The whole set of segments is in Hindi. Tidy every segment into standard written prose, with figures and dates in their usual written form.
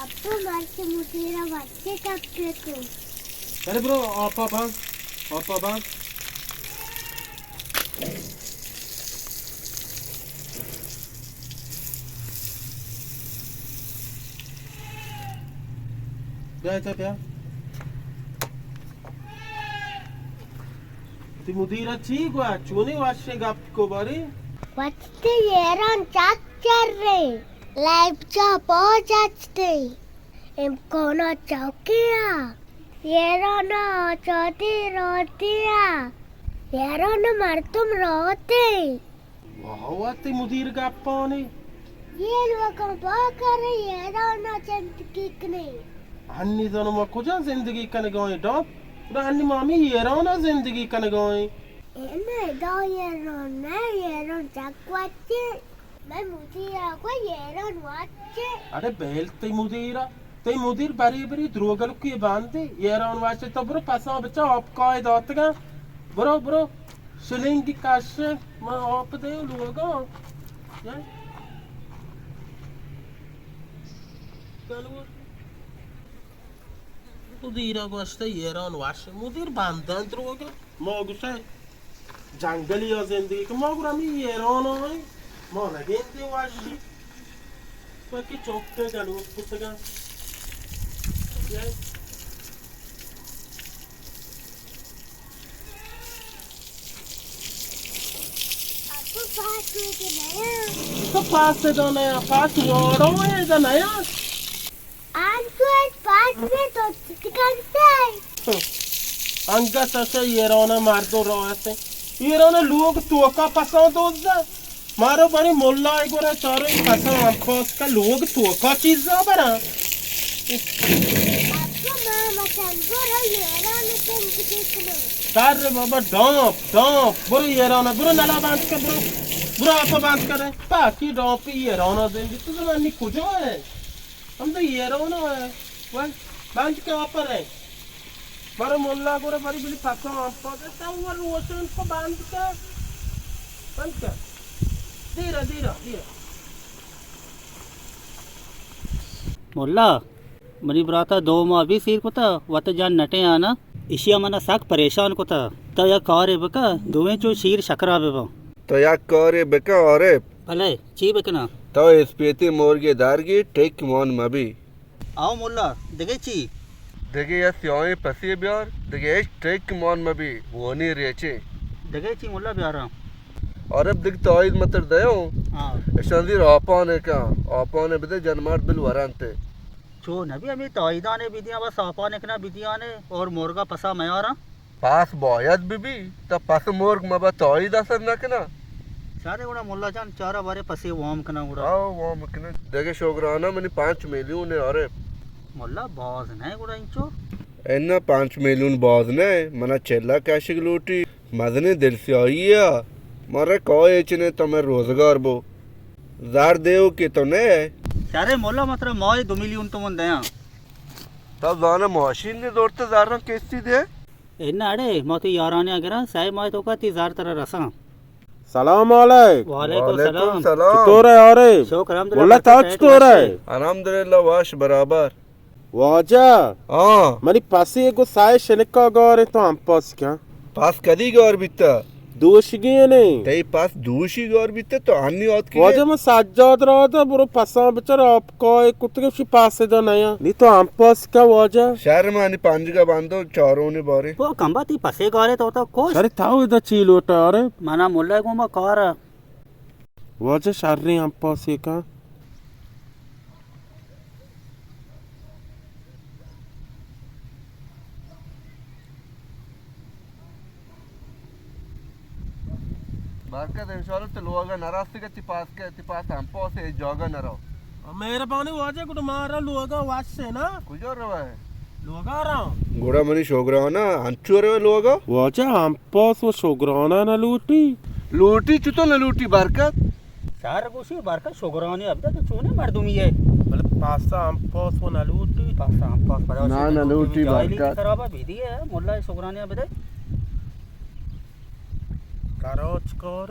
अब तो मार के मुझे बच्चे तक के तो अरे ब्रो आपा बांध क्या ती मुदीरा ठीक हुआ चुने वाशे गप को बारी बच्चे येरन चाचर रे लाइव जा पहुंच जाते एम कोना चौकिया येरन चौथी रोटिया येरन मर तुम रोते वाह ती मुदीर गप पाने ये लोग बाकर येरन चंद किकने अन्नी दोनों में कुछ जिंदगी कने गए डॉप उड़ा अन्नी मामी येराना जिंदगी कने गए एने दो येरन चक्वाचे मैं मुदीरा को येरन वाचे अरे बेल ते मुदीर बरी बरी द्रोगल की बांधे येरान वाचे तो ब्रो पासा बच्चा आप काय दातगा ब्रो शिलिंग की काशे मैं आप दे लोगा या मुदीरा गोश्त येरान वाचे मुदीर बांधन द्रोगल मागुशे जंगली जिंदगी के मागुरा मी येरान है माना गेंदे वाशी बाकी चौके चलो पुस्तका आपको पास में के नया तो पास से तो नया पास रोडों है तो नया आपको पास में तो चिकनता है अंगा से येराना मार दो रोते येराना लोग तो का पसंद होता मारो बड़ी मोल्ला एक बार चारों पसंद आपस का लोग तो का चीज ना बना आपको मामा चंदुरा येराना चंद किकने तारे बाबा डॉप बुरो येराना बुरो नाला बांध के बुरो आप बांध करे बाकी डॉप येराना देंगे तो जमानी कुछ है हम तो येराना है वह बांध के ऊपर है मारो मोल्ला को बड़ी बड़ी पसंद आपस है सब वो रोशन को बांध कर धीरे मोल्ला मनी ब्राता दो माँ भी सिर को था वत जान नटे आना इशिया मना साक परेशान को था तो या कार बका दुवे जो शीर शकरा बेबा तो या कार बका और भले ची बकना तो स्पेति मोरगे दारगी टेक मोन मबी आओ मोल्ला देखे ची देखे या स्योई पसी ब्यार देखे टेक मोन मबी वो नहीं रेचे देखे ची मोल्ला ब्यारा और अब दिख तो आइज मतर दयो हाँ शंदीर आपाने बदे जनमार बिल वरांते चो नबी अभी ताइदा ने बिदियां बस आपा ने कना बिदियां ने और मोरगा पसा मैं आ रहा पास बॉयत बीबी तब पास मोर्ग मबा ताइद असर न कना सारे उड़ा मोल्ला जान चारा बारे पसे वाम कना उड़ा आओ वो मकने देखे शोगराना मनी 5 मिलियन ने और मोल्ला बाज नहीं उड़ा इंचो एन्ना 5 मिलियन बाज ने मना चेला कैशिक लूटी मदने दिल से आईया मारे कोई इचने तो मैं रोजगार बो जार देव के तो ने सारे मोल्ला मात्र मोय 2 मिलियन तो मन दया तब जाना मशीन ने दौड़ते जार ना कैसी दे इन्ना अड़े मोती याराने अगरा साई मोय तो का 3000 तरह रसा सलाम अलैकुम वालेकुम सलाम तो रे अरे शुक्र बोला ताच तो रे अल्हम्दुलिल्लाह वाश बराबर वाजा हां मनी पासे एगो साय शनिका गौर तो हम पास क्या पास कदी गौर बिता दोष गए नहीं तेई पास दूषी गौर बिता तो अन्नी औत की वाजा मैं साज्जाद रहा था बुरो पसा बेचारा आपका एक कुत्ते के पास से तो नया नहीं तो हम पास क्या वाजा शहर में आनी पांच का बांधो चारों ने बारे वो कंबा ती पसे गारे तो कोश अरे थाओ इधर चीलोटा अरे माना मुल्ला को मा कार वाजा शार्री हम पास का बरकत इंशाल्लाह तो लोग नाराज के तिपास हम पास है जगह न रहो मेरे पानी वाजे कुछ मारा लोगा वाज से ना कुछ और रहा है लोगा रहा गोड़ा मनी शोगरा ना अंचू रहे लोगा वाजा हम पास वो शोगराना ना लूटी चुतो न लूटी बरकत सारा कुछ बरकत शोगरानी अब तक चोने मार दूंगी है मतलब पासा हम पास वो ना लूटी पासा हम पास पड़ा ना न लूटी बरकत खराबा विधि है मुल्ला शोगरानी अब तक कराच कर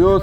यो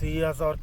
30,000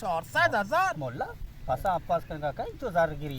400,000 मोल्ला पासा आपस करना का इंचो जार गिरी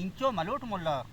इंचो मलोट मोल्ला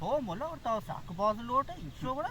हो मोल्ला और ताऊ साक बाज लोट है इंचो बड़ा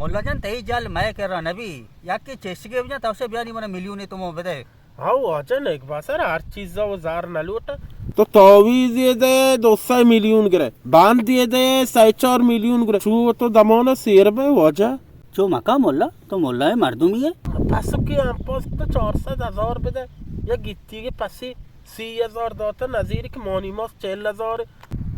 मोल्ला जान तई जाल मैं कह रहा नबी या के चेस्ट के बजा तब से बयानी मने मिलियन तुम बदे हाँ वाजह नहीं एक बार सर हर चीज वो जार न लूटा तो तावीज ये दे 200 मिलियन गिरे बांध दिए दे 4 मिलियन गिरे छू तो दमोना शेर में वाजह जो मका मोल्ला तो मोल्ला है मर्दुम ही है पास के हम पास तो 400,000 बदे या गिट्टी के पासी 30,000 दाता नजीर के मोनी मास 4,000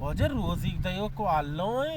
वाजह रोजी दयो को आलो है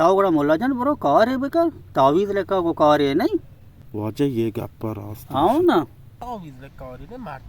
ताऊ बड़ा मोल्ला जान बरो कार है बेकर तावीज लेका को कार है नहीं वाजह ये गप्पा रास्त आओ ना तावीज ले कारी ने मर्द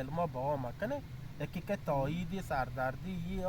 एलमा बावा मकने यकी के ताई दी सरदारदी ये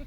ये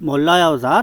मोल्ला या उजार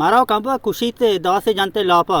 मारा कंबा खुशी ते दवा से जानते लापा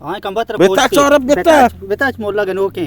हां कंबा तर बेटा चौरब बेटा मोल्ला गनो के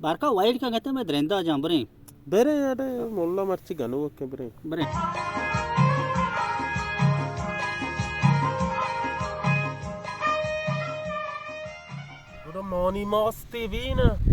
बारका वाइड का कहते मैं दरिंदा जांबरे बेरे अरे मोल्ला मर्ची गनो के बेरे बरे पूरा मौनी मस्ती भी ना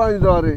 5,000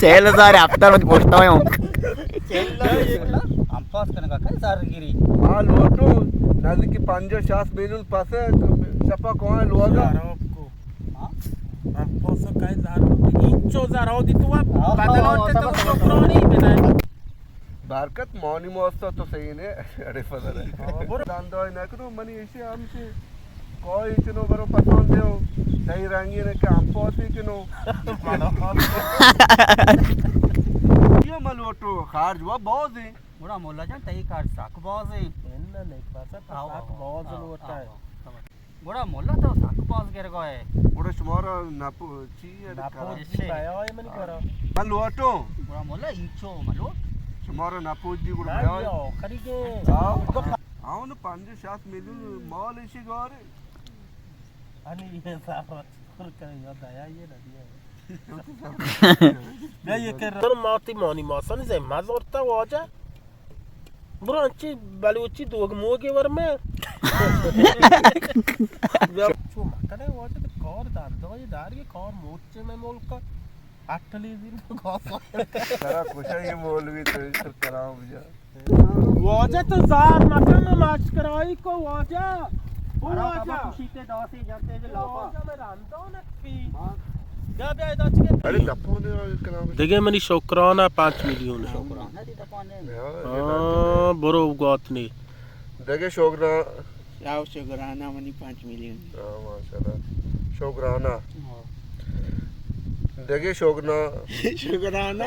6000 हफ्ता रोज पोछता हूं हम पास करने का काय सार गिरी हाँ लोटो नजदीकी 50-60 मिलियन पासे छपा कौन है लोगा आपको हम पोसो काय जार इंचो जार होती तू बदलोटे तो छोकरोनी बनाए बरकत मौनी मौस्ता तो सही ने अरे फजल है दांदो ना करो मनी ऐसे हमसे कोई चनो बरो पसंद देओ दही रंगी ने काम पोसी किनो ये मलोटो खारज हुआ बहुत है बड़ा मोल्ला जान तई काट साक बाज है इन्ना नहीं पता साक बहुत लोटा है बड़ा मोल्ला तो साक बाज कर गए बड़ा शुमारा नापो ची नापो जी पाया है मनी करो मलोटो बड़ा मोल्ला इंचो मलो शुमारा नापो जी गुड़ ना पाया यो खरीगे आओ ना 5-7 मिलियन मॉल इसी गारे अनि ये सारा छोड़ कर यो दया ये ना दिया मैं ये कर तो माती मोनी मासन से मजोरता वाजा ब्रांची बलूची दोग मोगे वर में चो मकने वाजा तो कार दांदो ये दार ये कार मोचे में मुल्क अटली दिन घास तेरा कुछ ये मौलवी तो इस कराओ मुझे वाजा तो जार मकन माच कराई को वाजा वाजा खुशी ते दवा से जानते जे लापा मैं रांदो न पी क्या बे इधर के अरे लपो ने कराओ देखे मनी शुक्राना 5 मिलियन शुक्राना दी तपाने हां बरो उगात नहीं देखे शोकरा याव शुक्राना मनी 5 मिलियन हां माशाल्लाह शुक्राना देखे शोकना शुक्राना